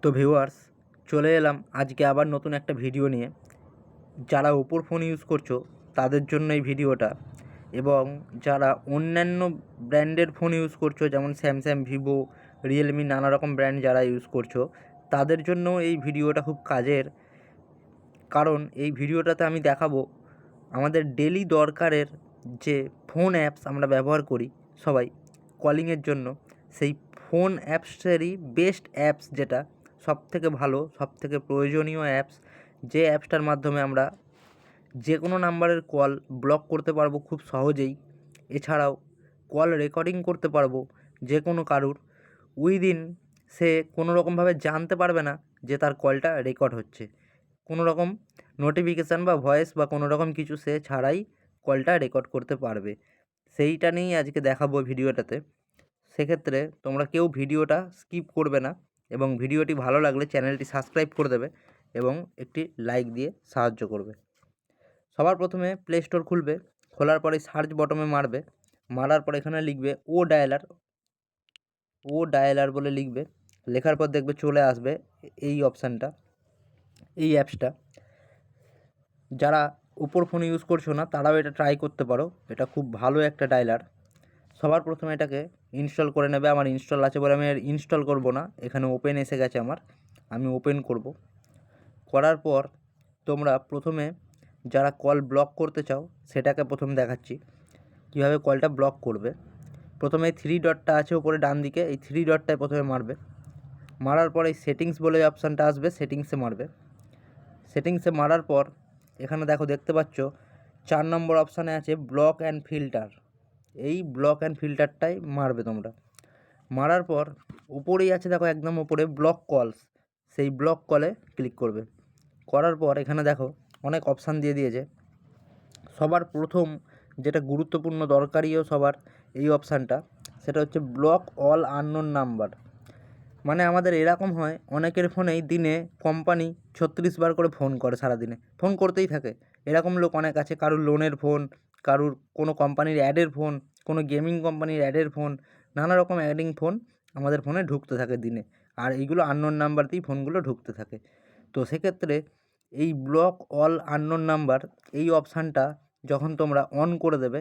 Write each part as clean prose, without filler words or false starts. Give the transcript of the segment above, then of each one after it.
তো ভিউয়ার্স, চলে এলাম আজকে আবার নতুন একটা ভিডিও নিয়ে। যারা ওপোর ফোন ইউজ করছো তাদের জন্য এই ভিডিওটা, এবং যারা অন্যান্য ব্র্যান্ডের ফোন ইউজ করছো যেমন স্যামসাং, ভিভো, রিয়েলমি, নানা রকম ব্র্যান্ড যারা ইউজ করছো তাদের জন্য এই ভিডিওটা খুব কাজের। কারণ এই ভিডিওটাতে আমি দেখাবো আমাদের ডেলি দরকারের যে ফোন অ্যাপস আমরা ব্যবহার করি সবাই কলিংয়ের জন্য, সেই ফোন অ্যাপসেরই বেস্ট অ্যাপস, যেটা সবথেকে ভালো, সবথেকে প্রয়োজনীয় অ্যাপস, যে অ্যাপসটার মাধ্যমে আমরা যে কোনো নাম্বারের কল ব্লক করতে পারবো খুব সহজেই। এছাড়াও কল রেকর্ডিং করতে পারবো যে কোনো কারুর, উইদিন সে কোনো রকমভাবে জানতে পারবে না যে তার কলটা রেকর্ড হচ্ছে। কোনো রকম নোটিফিকেশান বা ভয়েস বা কোনো রকম কিছু সে ছাড়াই কলটা রেকর্ড করতে পারবে। সেইটা নিয়েই আজকে দেখাবো ভিডিওটাতে। সেক্ষেত্রে তোমরা কেউ ভিডিওটা স্কিপ করবে না, এবং ভিডিওটি ভালো লাগলে চ্যানেলটি সাবস্ক্রাইব করে দেবে এবং একটি লাইক দিয়ে সাহায্য করবে। সবার প্রথমে প্লে স্টোর খুলবে, খোলার পরে সার্চ বটমে মারবে, মারার পর এখানে লিখবে ও ডায়ালার বলে লিখবে। লেখার পর দেখবে চলে আসবে এই অপশানটা, এই অ্যাপসটা। যারা ওপোর ফোন ইউজ করছো না তারাও এটা ট্রাই করতে পারো, এটা খুব ভালো একটা ডায়ালার। সবার প্রথমে এটাকে ইনস্টল করে নেবে। আমার ইনস্টল আছে বলে আমি ইনস্টল করব না, এখানে ওপেন এসে গেছে আমার, আমি ওপেন করব। করার পর তোমরা প্রথমে যারা কল ব্লক করতে চাও সেটাকে প্রথম দেখাচ্ছি কীভাবে কলটা ব্লক করবে। প্রথমে থ্রি ডটটা আছে উপরে ডান দিকে, এই থ্রি ডটটায় প্রথমে মারবে। মারার পর এই সেটিংস বলে অপশানটা আসবে, সেটিংসে মারবে। সেটিংসে মারার পর এখানে দেখতে পাচ্ছ 4 নম্বর অপশানে আছে ব্লক অ্যান্ড ফিল্টার। এই ব্লক অ্যান্ড ফিল্টারটাই মারবে তোমরা। মারার পর উপরেই আছে একদম উপরে ব্লক কলস, সেই ব্লক কলে ক্লিক করবে। করার পর এখানে অনেক অপশান দিয়ে দিয়েছে। সবার প্রথম যেটা গুরুত্বপূর্ণ দরকারিও সবার এই অপশানটা, সেটা হচ্ছে ব্লক অল আননোন নাম্বার। মানে আমাদের এরকম হয় অনেকের ফোনেই দিনে কোম্পানি 36 বার করে ফোন করে, সারাদিনে ফোন করতেই থাকে। এরকম লোক অনেক আছে, কারুর লোনের ফোন, কারুর কোনো কোম্পানির অ্যাডের ফোন, কোনো গেমিং কোম্পানির অ্যাডের ফোন, নানা রকম অ্যাডিং ফোন আমাদের ফোনে ঢুকতে থাকে দিনে, আর এইগুলো আননোন নাম্বার দিয়েই ফোনগুলো ঢুকতে থাকে। তো সেক্ষেত্রে এই ব্লক অল আননোন নাম্বার এই অপশানটা যখন তোমরা অন করে দেবে,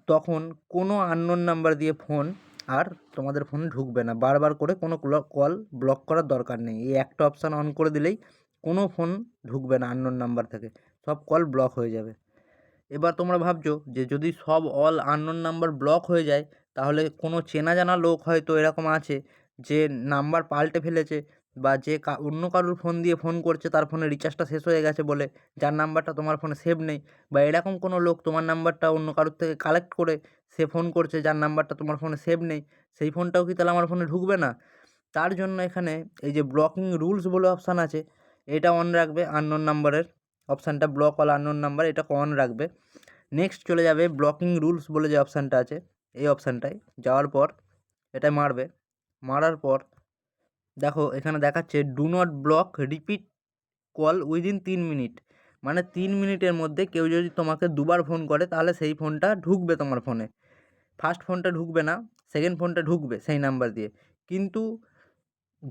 তখন কোনো আননোন নাম্বার দিয়ে ফোন আর তোমাদের ফোনে ঢুকবে না। বারবার করে কোনো কল ব্লক করার দরকার নেই, এই একটা অপশান অন করে দিলেই কোনো ফোন ঢুকবে না আননোন নাম্বার থেকে, সব কল ব্লক হয়ে যাবে। এবার তোমরা ভাবছো যে যদি সব অল আননোন নাম্বার ব্লক হয়ে যায়, তাহলে কোনো চেনা জানা লোক হয়তো এরকম আছে যে নাম্বার পাল্টে ফেলেছে, বা যে অন্য কারুর ফোন দিয়ে ফোন করছে, তার ফোনে রিচার্জটা শেষ হয়ে গেছে বলে, যার নাম্বারটা তোমার ফোনে সেভ নেই, বা এরকম কোনো লোক তোমার নাম্বারটা অন্য কারোর থেকে কালেক্ট করে সে ফোন করছে যার নাম্বারটা তোমার ফোনে সেভ নেই, সেই ফোনটাও কি তাহলে আমার ফোনে ঢুকবে না? তার জন্য এখানে এই যে ব্লকিং রুলস বলে অপশান আছে, এটা অন রাখবে। আননোন নাম্বারের অপশানটা, ব্লক অল আননোন নাম্বার, এটা অন রাখবে। নেক্সট চলে যাবে ব্লকিং রুলস বলে যে অপশানটা আছে, এই অপশানটায় যাওয়ার পর এটা মারবে। মারার পর এখানে দেখাচ্ছে do not block repeat call within 3 minute. মানে 3 মিনিটের মধ্যে কেউ যদি তোমাকে দুবার ফোন করে তাহলে সেই ফোনটা ঢুকবে তোমার ফোনে। ফার্স্ট ফোনটা ঢুকবে না, সেকেন্ড ফোনটা ঢুকবে সেই নাম্বার দিয়ে। কিন্তু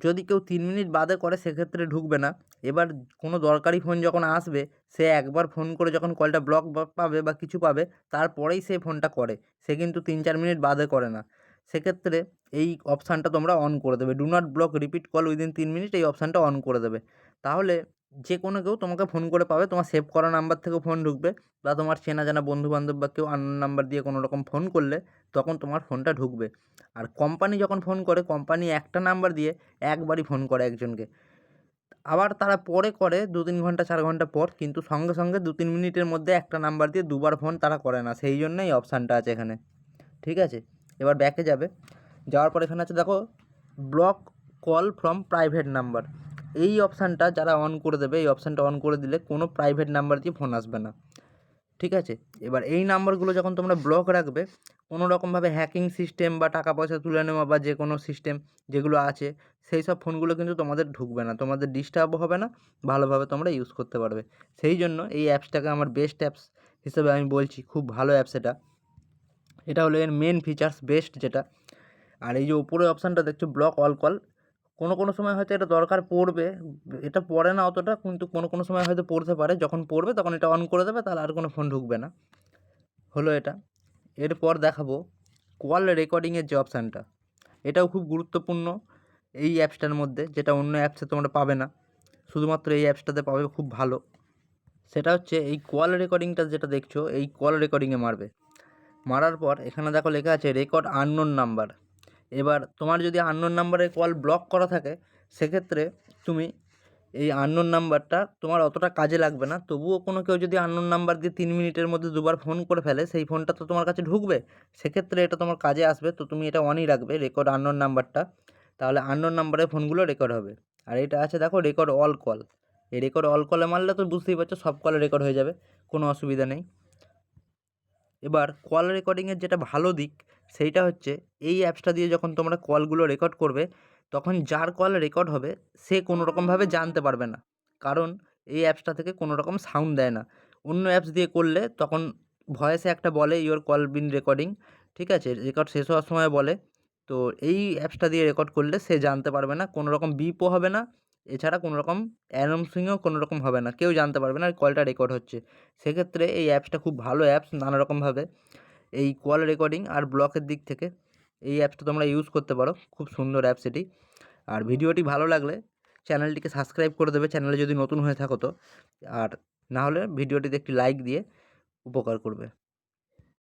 যদি কেউ 3 মিনিট বাদে করে সেক্ষেত্রে ঢুকবে না। এবার কোনো দরকারি ফোন যখন আসবে, সে একবার ফোন করে যখন কলটা ব্লক পাবে বা কিছু পাবে, তারপরেই সে ফোনটা করে, সে কিন্তু 3-4 মিনিট বাদে করে না। সেক্ষেত্রে এই অপশানটা তোমরা অন করে দেবে, do not block repeat call within 3 minute, এই অপশানটা অন করে দেবে। তাহলে যে কোনো কেউ তোমাকে ফোন করে পাবে, তোমার সেভ করা নাম্বার থেকেও ফোন ঢুকবে, বা তোমার চেনা জানা বন্ধুবান্ধব বা কেউ আননোন নাম্বার দিয়ে কোনো রকম ফোন করলে তখন তোমার ফোনটা ঢুকবে। আর কোম্পানি যখন ফোন করে, কোম্পানি একটা নাম্বার দিয়ে একবারই ফোন করে একজনকে, আবার তারা পরে করে 2-3 ঘন্টা 4 ঘন্টা পর, কিন্তু সঙ্গে সঙ্গে 2-3 মিনিটের মধ্যে একটা নাম্বার দিয়ে দুবার ফোন তারা করে না, সেই জন্যই অপশানটা আছে এখানে। ঠিক আছে, এবার ব্যাকে যাবে। যাওয়ার পর এখানে আছে block call from private number. এই অপশানটা যারা অন করে দেবে, এই অপশানটা অন করে দিলে কোনো প্রাইভেট নাম্বার দিয়ে ফোন আসবে না। ঠিক আছে, এবার এই নাম্বারগুলো যখন তোমরা ব্লক রাখবে, কোনো রকমভাবে হ্যাকিং সিস্টেম বা টাকা পয়সা তুলে নেওয়া বা যে কোনো সিস্টেম যেগুলো আছে, সেই সব ফোনগুলো কিন্তু তোমাদের ঢুকবে না, তোমাদের ডিস্টার্বও হবে না, ভালোভাবে তোমরা ইউজ করতে পারবে। সেই জন্য এই অ্যাপসটাকে আমার বেস্ট অ্যাপস হিসেবে আমি বলছি, খুব ভালো অ্যাপস এটা। এটা হলো এর মেন ফিচার্স, বেস্ট যেটা। আর এই যে উপরে অপশানটা দেখছো ব্লক অল কল, কোনো সময় হয়তো এটা দরকার পড়বে, এটা পড়ে না অতটা, কিন্তু কোনো সময় হয়তো পড়তে পারে। যখন পড়বে তখন এটা অন করে দেবে, তাহলে আর কোনো ফোন ঢুকবে না। হলো এটা। এরপর দেখাবো কল রেকর্ডিংয়ের যে অপশানটা, এটাও খুব গুরুত্বপূর্ণ এই অ্যাপসটার মধ্যে, যেটা অন্য অ্যাপসে তোমরা পাবে না, শুধুমাত্র এই অ্যাপসটাতে পাবে, খুব ভালো। সেটা হচ্ছে এই কল রেকর্ডিংটা যেটা দেখছো, এই কল রেকর্ডিংয়ে মারবে। মারার পর এখানে দেখো লেখা আছে রেকর্ড আননোন নাম্বার। এবার তোমার যদি আননোন নাম্বারে কল ব্লক করা থাকে, সেক্ষেত্রে তুমি এই আননোন নাম্বারটা তোমার অতটা কাজে লাগবে না। তবুও কোনো কেউ যদি আননোন নাম্বার দিয়ে 3 মিনিটের মধ্যে দুবার ফোন করে ফেলে, সেই ফোনটা তো তোমার কাছে ঢুকবে, সেক্ষেত্রে এটা তোমার কাজে আসবে। তো তুমি এটা অনই রাখবে, রেকর্ড আননোন নাম্বারটা, তাহলে আননোন নাম্বারে ফোনগুলো রেকর্ড হবে। আর এটা আছে দেখো রেকর্ড অল কল, এই রেকর্ড অল কলে মারলে তো বুঝতেই পারছো সব কলে রেকর্ড হয়ে যাবে, কোনো অসুবিধা নেই। এবার কল রেকর্ডিংয়ের যেটা ভালো দিক, সেইটা হচ্ছে এই অ্যাপসটা দিয়ে যখন তোমরা কলগুলো রেকর্ড করবে, তখন যার কল রেকর্ড হবে সে কোনো রকমভাবে জানতে পারবে না, কারণ এই অ্যাপসটা থেকে কোনো রকম সাউন্ড দেয় না। অন্য অ্যাপস দিয়ে করলে তখন ভয়েসে একটা বলে ইওর কল বিন রেকর্ডিং, ঠিক আছে, রেকর্ড শেষ হওয়ার সময় বলে। তো এই অ্যাপসটা দিয়ে রেকর্ড করলে সে জানতে পারবে না, কোনো রকম বিপও হবে না, এছাড়া কোনো রকম অ্যানাউন্সিংও কোনো রকম হবে না, কেউ জানতে পারবে না কলটা রেকর্ড হচ্ছে। সেক্ষেত্রে এই অ্যাপসটা খুব ভালো অ্যাপস নানা রকমভাবে, এই কল রেকর্ডিং আর ব্লকের দিক থেকে এই অ্যাপসটা তোমরা ইউজ করতে পারো, খুব সুন্দর অ্যাপস এটি। আর ভিডিওটি ভালো লাগলে চ্যানেলটিকে সাবস্ক্রাইব করে দেবে, চ্যানেলে যদি নতুন হয়ে থাকো তো। আর না হলে ভিডিওটিতে একটি লাইক দিয়ে উপকার করবে।